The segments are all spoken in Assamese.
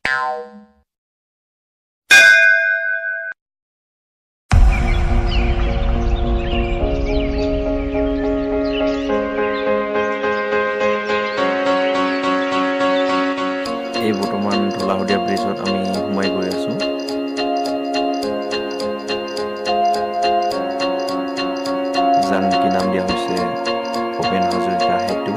এই বৰ্তমান ধলা শদিয়া ব্ৰিজত আমি সোমাই গৈ আছো। যাৰ নেকি নাম দিয়া হৈছে ভূপেন হাজৰিকা সেতু।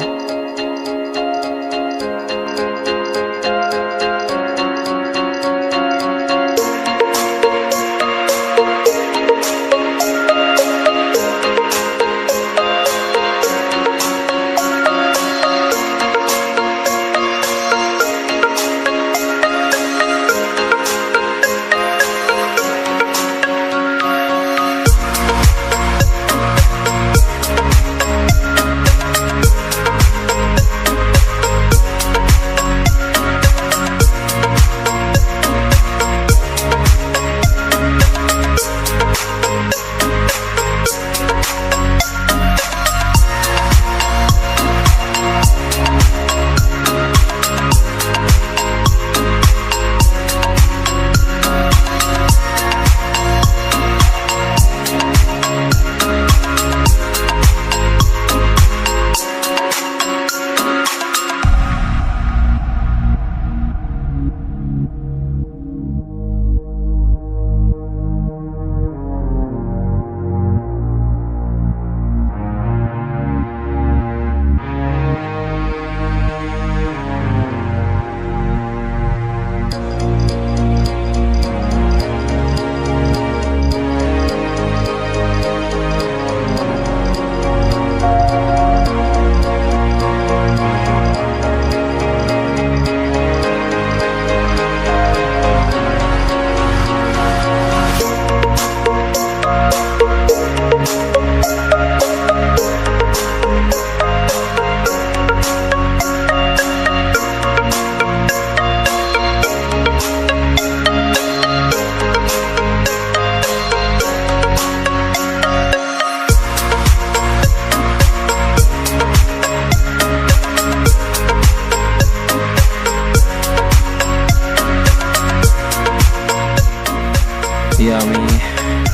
এতিয়া আমি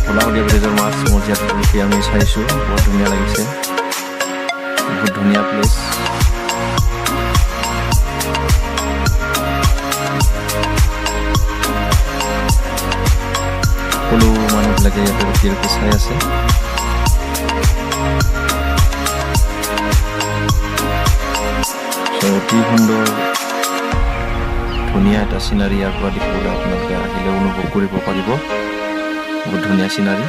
ধলা শদিয়া ব্ৰিজৰ মাছ মজিয়াটো আমি চাইছো, বহুত ধুনীয়া লাগিছে, বহুত ধুনীয়া প্লেচ। সকলো মানুহবিলাকে ইয়াতে ৰখি ৰখি চাই আছে। অতি সুন্দৰ ধুনীয়া এটা চিনাৰী ইয়াৰ পৰা দেখিবলৈ আপোনালোকে আহিলে অনুভৱ কৰিব পাৰিব। বহুত ধুনীয়া চিনাৰী।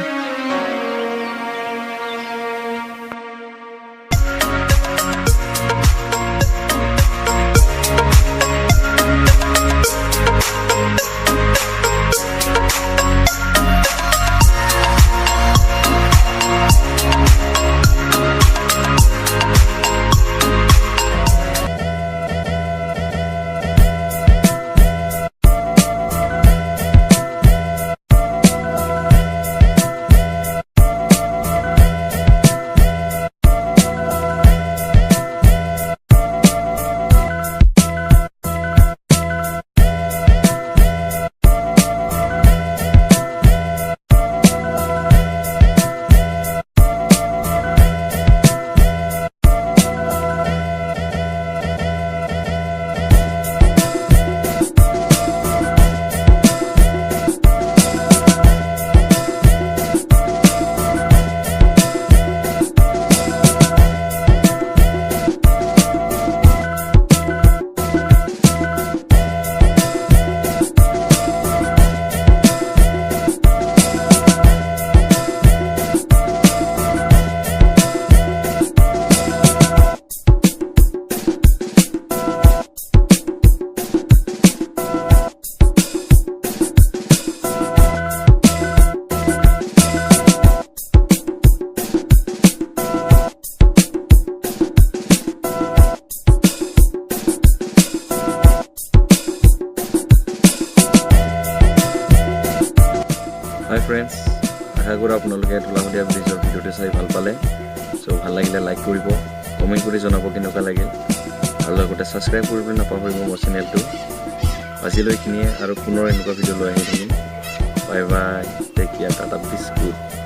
হাই ফ্ৰেণ্ডছ, আশা কৰোঁ আপোনালোকে ধলা শদিয়া ব্ৰিজৰ ভিডিঅ'টো চাই ভাল পালে। চ' ভাল লাগিলে লাইক কৰিব, কমেণ্ট কৰি জনাব কেনেকুৱা লাগিল, আৰু লগতে ছাবস্ক্ৰাইব কৰিবলৈ নাপাহৰিব মোৰ চেনেলটো। আজিলৈ এইখিনিয়ে আৰু পুনৰ এনেকুৱা ভিডিঅ' লৈ আহি থাকিম bye bye take care Tata biscuit